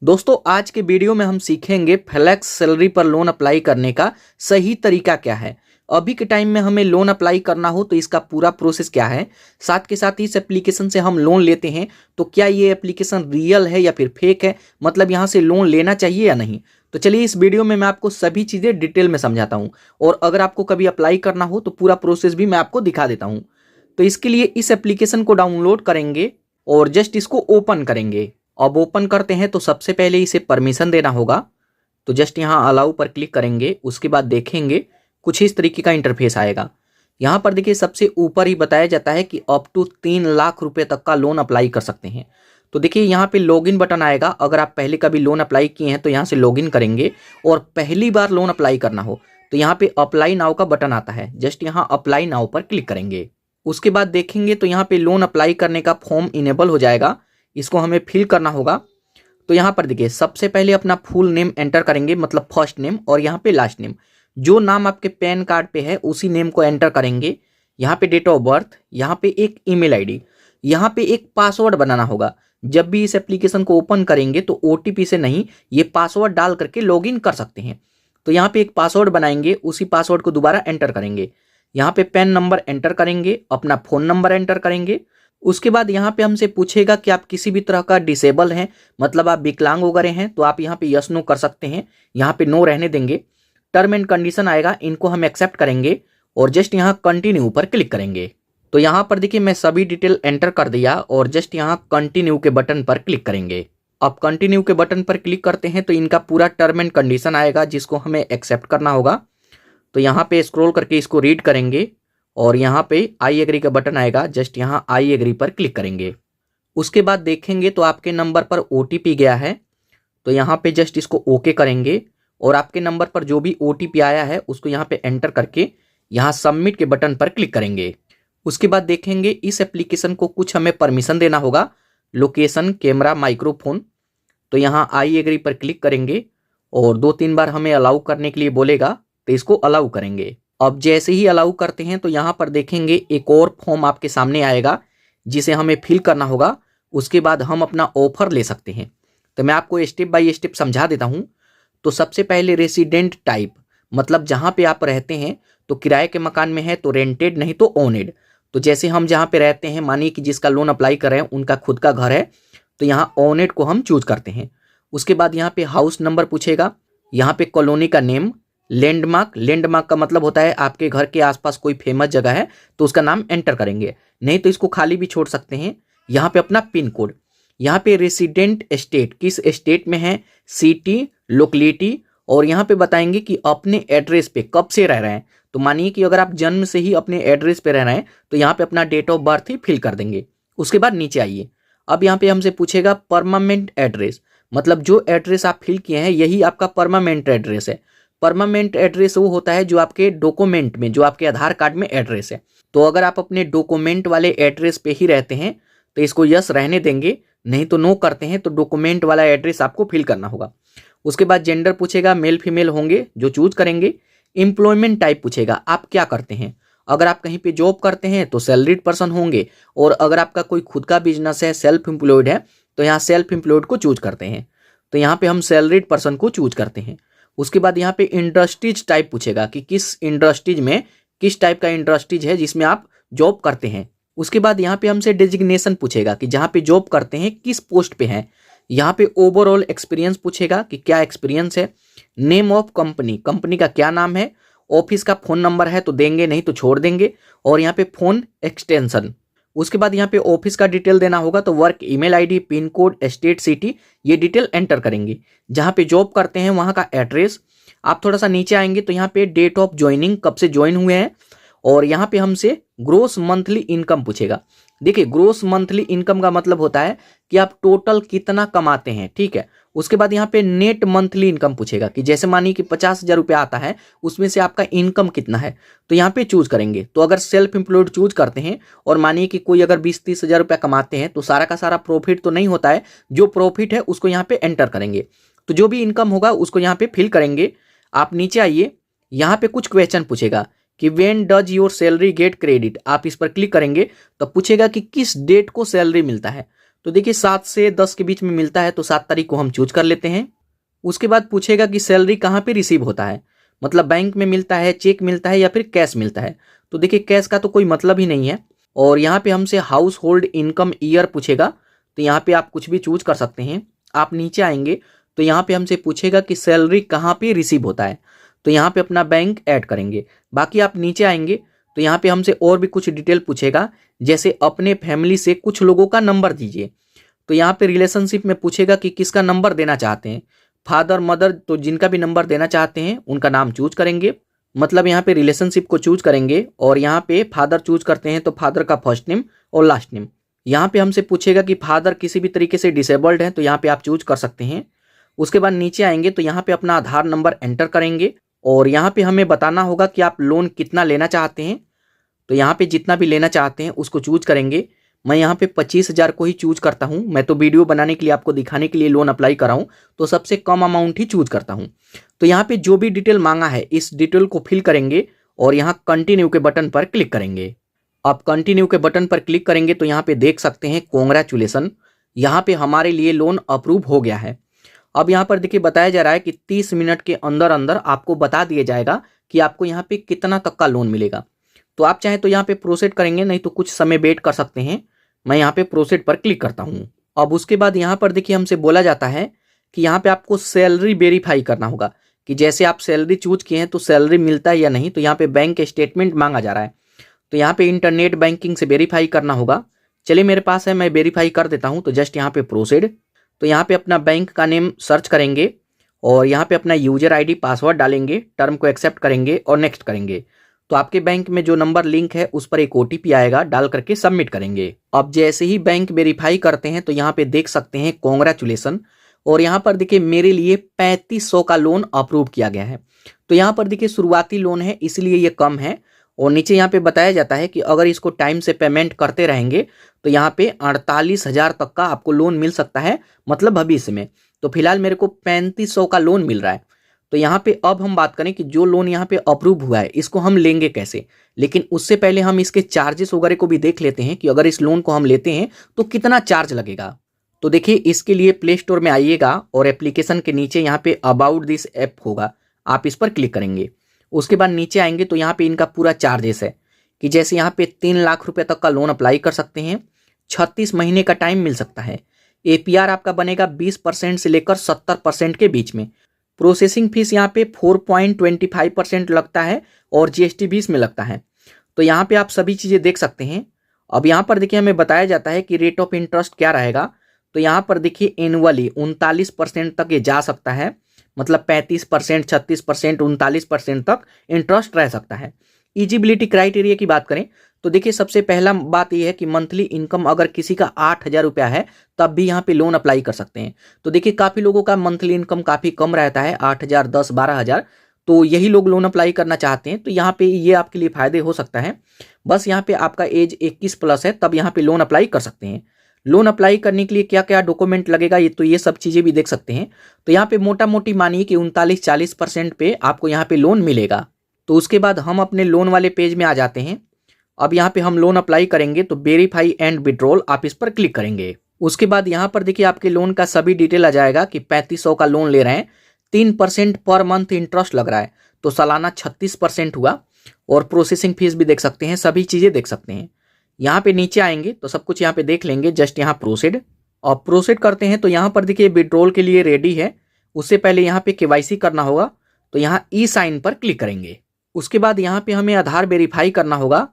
दोस्तों आज के वीडियो में हम सीखेंगे फ्लेक्स सैलरी पर लोन अप्लाई करने का सही तरीका क्या है। अभी के टाइम में हमें लोन अप्लाई करना हो तो इसका पूरा प्रोसेस क्या है, साथ के साथ इस एप्लीकेशन से हम लोन लेते हैं तो क्या ये एप्लीकेशन रियल है या फिर फेक है, मतलब यहाँ से लोन लेना चाहिए या नहीं। तो चलिए इस वीडियो में मैं आपको सभी चीज़ें डिटेल में समझाता हूँ और अगर आपको कभी अप्लाई करना हो तो पूरा प्रोसेस भी मैं आपको दिखा देता हूँ। तो इसके लिए इस एप्लीकेशन को डाउनलोड करेंगे और जस्ट इसको ओपन करेंगे। अब ओपन करते हैं तो सबसे पहले इसे परमिशन देना होगा, तो जस्ट यहाँ अलाउ पर क्लिक करेंगे। उसके बाद देखेंगे कुछ इस तरीके का इंटरफेस आएगा। यहाँ पर देखिए सबसे ऊपर ही बताया जाता है कि अप टू 3 लाख रुपए तक का लोन अप्लाई कर सकते हैं। तो देखिए यहाँ पे लॉगिन बटन आएगा। अगर आप पहले कभी लोन अप्लाई किए हैं तो यहाँ से लॉगिन करेंगे और पहली बार लोन अप्लाई करना हो तो यहाँ पे अप्लाई नाउ का बटन आता है, जस्ट यहाँ अप्लाई नाउ पर क्लिक करेंगे। उसके बाद देखेंगे तो यहाँ पे लोन अप्लाई करने का फॉर्म इनेबल हो जाएगा, इसको हमें फिल करना होगा। तो यहाँ पर देखिए सबसे पहले अपना फुल नेम एंटर करेंगे, मतलब फर्स्ट नेम, और यहाँ पे लास्ट नेम, जो नाम आपके पैन कार्ड पे है उसी नेम को एंटर करेंगे। यहाँ पे डेट ऑफ बर्थ, यहाँ पे एक ईमेल आईडी, यहाँ पे एक पासवर्ड बनाना होगा। जब भी इस एप्लीकेशन को ओपन करेंगे तो ओटीपी से नहीं, ये पासवर्ड डाल करके लॉगिन कर सकते हैं। तो यहाँ पे एक पासवर्ड बनाएंगे, उसी पासवर्ड को दोबारा एंटर करेंगे। यहाँ पे पैन नंबर एंटर करेंगे, अपना फ़ोन नंबर एंटर करेंगे। उसके बाद यहाँ पे हमसे पूछेगा कि आप किसी भी तरह का डिसेबल हैं, मतलब आप विकलांग वगैरह हैं, तो आप यहाँ पे यस नो कर सकते हैं। यहाँ पे नो रहने देंगे। टर्म एंड कंडीशन आएगा, इनको हम एक्सेप्ट करेंगे और जस्ट यहाँ कंटिन्यू पर क्लिक करेंगे। तो यहाँ पर देखिए मैं सभी डिटेल एंटर कर दिया और जस्ट यहाँ कंटिन्यू के बटन पर क्लिक करेंगे। अब कंटिन्यू के बटन पर क्लिक करते हैं तो इनका पूरा टर्म एंड कंडीशन आएगा जिसको हमें एक्सेप्ट करना होगा। तो यहाँ पे स्क्रॉल करके इसको रीड करेंगे और यहाँ पे आई एग्री का बटन आएगा, जस्ट यहाँ आई एग्री पर क्लिक करेंगे। उसके बाद देखेंगे तो आपके नंबर पर ओटीपी गया है, तो यहाँ पे जस्ट इसको ओके करेंगे और आपके नंबर पर जो भी ओटीपी आया है उसको यहाँ पे एंटर करके यहाँ सबमिट के बटन पर क्लिक करेंगे। उसके बाद देखेंगे इस एप्लीकेशन को कुछ हमें परमिशन देना होगा, लोकेशन, कैमरा, माइक्रोफोन। तो यहाँ आई एग्री पर क्लिक करेंगे और 2-3 बार हमें अलाउ करने के लिए बोलेगा, तो इसको अलाउ करेंगे। अब जैसे ही अलाउ करते हैं तो यहाँ पर देखेंगे एक और फॉर्म आपके सामने आएगा जिसे हमें फिल करना होगा। उसके बाद हम अपना ऑफर ले सकते हैं। तो मैं आपको स्टेप बाय स्टेप समझा देता हूँ। तो सबसे पहले रेसिडेंट टाइप, मतलब जहाँ पे आप रहते हैं, तो किराए के मकान में है तो रेंटेड, नहीं तो ओनेड। तो जैसे हम जहाँ पे रहते हैं, मानिए कि जिसका लोन अप्लाई कर रहे हैं उनका खुद का घर है, तो यहाँ ओनेड को हम चूज करते हैं। उसके बाद यहाँ पे हाउस नंबर पूछेगा, यहाँ पे कॉलोनी का नेम, लैंडमार्क, लैंडमार्क का मतलब होता है आपके घर के आसपास कोई फेमस जगह है तो उसका नाम एंटर करेंगे, नहीं तो इसको खाली भी छोड़ सकते हैं। यहाँ पे अपना पिन कोड, यहाँ पे रेसिडेंट स्टेट, किस स्टेट में है, सिटी, लोकेलिटी, और यहाँ पे बताएंगे कि अपने एड्रेस पे कब से रह रहे हैं। तो मानिए कि अगर आप जन्म से ही अपने एड्रेस पे रह रहे हैं तो यहाँ पे अपना डेट ऑफ बर्थ ही फिल कर देंगे। उसके बाद नीचे आइए। अब यहाँ पे हमसे पूछेगा परमानेंट एड्रेस, मतलब जो एड्रेस आप फिल किए हैं यही आपका परमानेंट एड्रेस है। परमानेंट एड्रेस वो होता है जो आपके डॉक्यूमेंट में, जो आपके आधार कार्ड में एड्रेस है। तो अगर आप अपने डॉक्यूमेंट वाले एड्रेस पे ही रहते हैं तो इसको यस रहने देंगे, नहीं तो नो करते हैं तो डॉक्यूमेंट वाला एड्रेस आपको फिल करना होगा। उसके बाद जेंडर पूछेगा, मेल फीमेल होंगे, जो चूज करेंगे। एम्प्लॉयमेंट टाइप पूछेगा, आप क्या करते हैं। अगर आप कहीं पे जॉब करते हैं तो सैलरीड पर्सन होंगे, और अगर आपका कोई खुद का बिजनेस है, सेल्फ एम्प्लॉयड है, तो यहाँ सेल्फ एम्प्लॉयड को चूज करते हैं। तो यहाँ पे हम सैलरीड पर्सन को चूज करते हैं। उसके बाद यहाँ पे इंडस्ट्रीज टाइप पूछेगा कि किस इंडस्ट्रीज में, किस टाइप का इंडस्ट्रीज है जिसमें आप जॉब करते हैं। उसके बाद यहाँ पे हमसे डेजिग्नेशन पूछेगा कि जहाँ पे जॉब करते हैं किस पोस्ट पे हैं। यहाँ पे ओवरऑल एक्सपीरियंस पूछेगा कि क्या एक्सपीरियंस है। नेम ऑफ कंपनी, कंपनी का क्या नाम है। ऑफिस का फ़ोन नंबर है तो देंगे, नहीं तो छोड़ देंगे। और यहाँ पे फ़ोन एक्सटेंशन। उसके बाद यहाँ पे ऑफिस का डिटेल देना होगा, तो work, email ID, pin code, state, city, ये डिटेल एंटर करेंगे। जहाँ पे जॉब करते हैं वहाँ का एड्रेस। आप थोड़ा सा नीचे आएंगे तो यहाँ पे डेट ऑफ ज्वाइनिंग, कब से ज्वाइन हुए हैं। और यहाँ पे हमसे ग्रोस मंथली इनकम पूछेगा। देखिए ग्रोस मंथली इनकम का मतलब होता है कि आप टोटल कितना कमाते हैं, ठीक है। उसके बाद यहाँ पे नेट मंथली इनकम पूछेगा कि जैसे मानिए कि 50,000 रुपया आता है, उसमें से आपका इनकम कितना है, तो यहाँ पे चूज करेंगे। तो अगर सेल्फ एम्प्लॉयड चूज करते हैं और मानिए कि कोई अगर 20-30 हज़ार रुपया कमाते हैं तो सारा का सारा प्रॉफिट तो नहीं होता है, जो प्रॉफिट है उसको यहाँ पे एंटर करेंगे। तो जो भी इनकम होगा उसको यहाँ पे फिल करेंगे। आप नीचे आइए, यहाँ पे कुछ क्वेश्चन पूछेगा कि when does your salary gate credit. आप इस पर क्लिक करेंगे तो पूछेगा कि किस डेट को सैलरी मिलता है। तो देखिए 7 से 10 के बीच में मिलता है, तो 7 तारीख को हम चूज कर लेते हैं। उसके बाद पूछेगा कि सैलरी कहाँ पे रिसीव होता है, मतलब बैंक में मिलता है, चेक मिलता है या फिर कैश मिलता है। तो देखिए कैश का तो कोई मतलब ही नहीं है। और यहाँ पे हमसे हाउस होल्ड इनकम ईयर पूछेगा, तो यहाँ पे आप कुछ भी चूज कर सकते हैं। आप नीचे आएंगे तो यहाँ पे हमसे पूछेगा कि सैलरी कहाँ पे रिसीव होता है, तो यहाँ पे अपना बैंक ऐड करेंगे। बाकी आप नीचे आएंगे तो यहाँ पे हमसे और भी कुछ डिटेल पूछेगा, जैसे अपने फैमिली से कुछ लोगों का नंबर दीजिए। तो यहाँ पे रिलेशनशिप में पूछेगा कि किसका नंबर देना चाहते हैं, फादर मदर, तो जिनका भी नंबर देना चाहते हैं उनका नाम चूज करेंगे। मतलब यहाँ पे रिलेशनशिप को चूज करेंगे और यहाँ पे फादर चूज करते हैं तो फादर का फर्स्ट नेम और लास्ट नेम। यहाँ पे हमसे पूछेगा कि फादर किसी भी तरीके से डिसेबल्ड है, तो यहाँ पे आप चूज कर सकते हैं। उसके बाद नीचे आएंगे तो यहाँ पे अपना आधार नंबर एंटर करेंगे और यहाँ पे हमें बताना होगा कि आप लोन कितना लेना चाहते हैं। तो यहाँ पे जितना भी लेना चाहते हैं उसको चूज करेंगे। मैं यहाँ पे 25,000 को ही चूज करता हूँ। मैं तो वीडियो बनाने के लिए, आपको दिखाने के लिए लोन अप्लाई कर रहा हूँ, तो सबसे कम अमाउंट ही चूज करता हूँ। तो यहाँ पे जो भी डिटेल मांगा है इस डिटेल को फिल करेंगे और यहाँ कंटिन्यू के बटन पर क्लिक करेंगे। आप कंटिन्यू के बटन पर क्लिक करेंगे तो यहाँ पे देख सकते हैं कॉन्ग्रेचुलेसन, यहाँ पे हमारे लिए लोन अप्रूव हो गया है। अब यहाँ पर देखिए बताया जा रहा है कि 30 मिनट के अंदर अंदर आपको बता दिया जाएगा कि आपको यहाँ पे कितना तक का लोन मिलेगा। तो आप चाहे तो यहाँ पे प्रोसीड करेंगे, नहीं तो कुछ समय वेट कर सकते हैं। मैं यहाँ पे प्रोसीड पर क्लिक करता हूँ। अब उसके बाद यहाँ पर देखिए हमसे बोला जाता है कि यहाँ पे आपको सैलरी वेरीफाई करना होगा कि जैसे आप सैलरी चूज किए हैं तो सैलरी मिलता है या नहीं। तो यहाँ पे बैंक स्टेटमेंट मांगा जा रहा है, तो यहाँ पे इंटरनेट बैंकिंग से वेरीफाई करना होगा। चलिए मेरे पास है, मैं वेरीफाई कर देता हूँ। तो जस्ट यहाँ पे प्रोसीड, तो यहाँ पे अपना बैंक का नेम सर्च करेंगे और यहाँ पे अपना यूजर आईडी पासवर्ड डालेंगे, टर्म को एक्सेप्ट करेंगे और नेक्स्ट करेंगे। तो आपके बैंक में जो नंबर लिंक है उस पर एक ओटीपी आएगा, डाल करके सबमिट करेंगे। अब जैसे ही बैंक वेरीफाई करते हैं तो यहाँ पे देख सकते हैं कॉन्ग्रेचुलेसन, और यहाँ पर देखिए मेरे लिए 3500 का लोन अप्रूव किया गया है। तो यहाँ पर देखिए शुरुआती लोन है इसलिए ये कम है। और नीचे यहाँ पे बताया जाता है कि अगर इसको टाइम से पेमेंट करते रहेंगे तो यहाँ पे 48,000 तक का आपको लोन मिल सकता है, मतलब भविष्य में। तो फिलहाल मेरे को 3500 का लोन मिल रहा है। तो यहाँ पे अब हम बात करें कि जो लोन यहाँ पे अप्रूव हुआ है इसको हम लेंगे कैसे। लेकिन उससे पहले हम इसके चार्जेस वगैरह को भी देख लेते हैं कि अगर इस लोन को हम लेते हैं तो कितना चार्ज लगेगा। तो देखिए इसके लिए प्ले स्टोर में आइएगा और एप्लीकेशन के नीचे यहाँ पे अबाउट दिस ऐप होगा, आप इस पर क्लिक करेंगे। उसके बाद नीचे आएंगे तो यहाँ पे इनका पूरा चार्जेस है कि जैसे यहाँ पे 3 लाख रुपए तक का लोन अप्लाई कर सकते हैं, 36 महीने का टाइम मिल सकता है, एपीआर आपका बनेगा 20% से लेकर 70% के बीच में, प्रोसेसिंग फीस यहाँ पे 4.25% लगता है और जीएसटी भी इसमें लगता है। तो यहाँ पे आप सभी चीज़ें देख सकते हैं। अब यहाँ पर देखिए हमें बताया जाता है कि रेट ऑफ इंटरेस्ट क्या रहेगा। तो यहाँ पर देखिए एनुअली 39% तक ये जा सकता है, मतलब 35%, 36%, 39% तक इंटरेस्ट रह सकता है। इजिबिलिटी क्राइटेरिया की बात करें तो देखिए सबसे पहला बात यह है कि मंथली इनकम अगर किसी का 8,000 रुपया है तब भी यहाँ पे लोन अप्लाई कर सकते हैं। तो देखिए काफ़ी लोगों का मंथली इनकम काफ़ी कम रहता है, 8,000, 10, 12,000, तो यही लोग लोन अप्लाई करना चाहते हैं। तो यहाँ पे ये आपके लिए फायदे हो सकता है। बस यहाँ पे आपका एज 21+ है तब यहाँ पे लोन अप्लाई कर सकते हैं। लोन अप्लाई करने के लिए क्या क्या डॉक्यूमेंट लगेगा ये सब चीज़ें भी देख सकते हैं। तो यहाँ पे मोटा मोटी मानिए कि 39-40% पे आपको यहाँ पे लोन मिलेगा। तो उसके बाद हम अपने लोन वाले पेज में आ जाते हैं। अब यहाँ पे हम लोन अप्लाई करेंगे तो वेरीफाई एंड विड्रॉल, आप इस पर क्लिक करेंगे। उसके बाद यहाँ पर देखिए आपके लोन का सभी डिटेल आ जाएगा कि 3500 का लोन ले रहे हैं, 3% पर मंथ इंटरेस्ट लग रहा है, तो सालाना 36% हुआ। और प्रोसेसिंग फीस भी देख सकते हैं, सभी चीज़ें देख सकते हैं। यहाँ पे नीचे आएंगे तो सब कुछ यहाँ पे देख लेंगे। जस्ट यहाँ प्रोसीड, और प्रोसीड करते हैं तो यहाँ पर देखिए विड्रॉल के लिए रेडी है। उससे पहले यहाँ पे केवाईसी करना होगा, तो यहाँ ई साइन पर क्लिक करेंगे। उसके बाद यहाँ पे हमें आधार वेरीफाई करना होगा,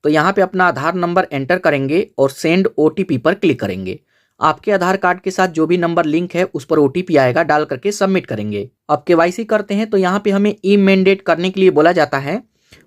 तो यहाँ पे अपना आधार नंबर एंटर करेंगे और सेंड ओटीपी पर क्लिक करेंगे। आपके आधार कार्ड के साथ जो भी नंबर लिंक है उस पर ओटीपी आएगा, डाल करके सबमिट करेंगे। अब केवाईसी करते हैं तो यहाँ पे हमें ई मैंडेट करने के लिए बोला जाता है,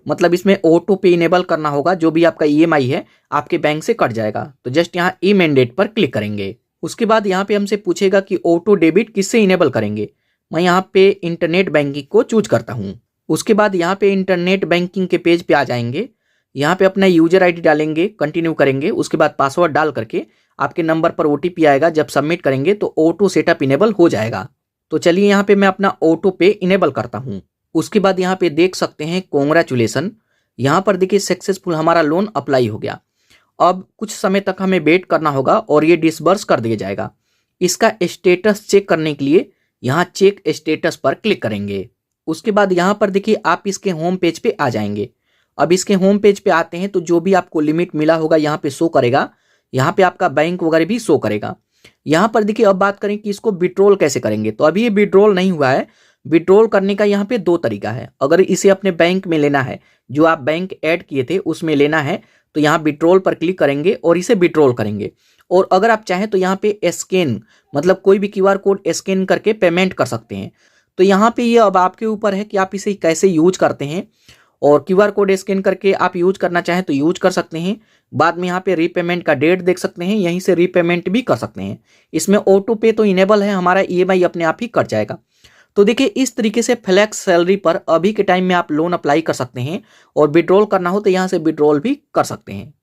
मतलब इसमें ऑटो पे इनेबल करना होगा, जो भी आपका ईएमआई है आपके बैंक से कट जाएगा। तो जस्ट यहाँ ई मैंडेट पर क्लिक करेंगे। उसके बाद यहाँ पे हमसे पूछेगा कि ऑटो डेबिट किससे इनेबल करेंगे। मैं यहाँ पे इंटरनेट बैंकिंग को चूज करता हूँ। उसके बाद यहाँ पे इंटरनेट बैंकिंग के पेज पे आ जाएंगे। यहाँ पे अपना यूजर आईडी डालेंगे, कंटिन्यू करेंगे। उसके बाद पासवर्ड डाल करके आपके नंबर पर ओटीपी आएगा, जब सबमिट करेंगे तो ऑटो सेटअप इनेबल हो जाएगा। तो चलिए यहाँ पे मैं अपना ऑटो पे इनेबल करता हूँ। उसके बाद यहाँ पे देख सकते हैं कॉन्ग्रेचुलेसन, यहाँ पर देखिए सक्सेसफुल हमारा लोन अप्लाई हो गया। अब कुछ समय तक हमें वेट करना होगा और ये डिसबर्स कर दिया जाएगा। इसका स्टेटस चेक करने के लिए यहाँ चेक स्टेटस पर क्लिक करेंगे। उसके बाद यहाँ पर देखिए आप इसके होम पेज पे आ जाएंगे। अब इसके होम पेज पे आते हैं तो जो भी आपको लिमिट मिला होगा यहाँ पे शो करेगा, यहाँ पे आपका बैंक वगैरह भी शो करेगा। यहाँ पर देखिए अब बात करें कि इसको विड्रॉल कैसे करेंगे, तो अभी ये विड्रॉल नहीं हुआ है। विड्रॉल करने का यहाँ पे दो तरीका है। अगर इसे अपने बैंक में लेना है, जो आप बैंक ऐड किए थे उसमें लेना है, तो यहाँ विड्रॉल पर क्लिक करेंगे और इसे विड्रॉल करेंगे। और अगर आप चाहें तो यहाँ पे स्कैन, मतलब कोई भी क्यूआर कोड स्कैन करके पेमेंट कर सकते हैं। तो यहाँ पे ये अब आपके ऊपर है कि आप इसे कैसे यूज करते हैं। और क्यूआर कोड स्कैन करके आप यूज करना चाहें तो यूज कर सकते हैं। बाद में यहाँ पे रीपेमेंट का डेट देख सकते हैं, यहीं से रीपेमेंट भी कर सकते हैं। इसमें ऑटो पे तो इनेबल है, हमारा ईएमआई अपने आप ही कट जाएगा। तो देखिए इस तरीके से फ्लेक्स सैलरी पर अभी के टाइम में आप लोन अप्लाई कर सकते हैं और विड्रॉल करना हो तो यहाँ से विड्रॉल भी कर सकते हैं।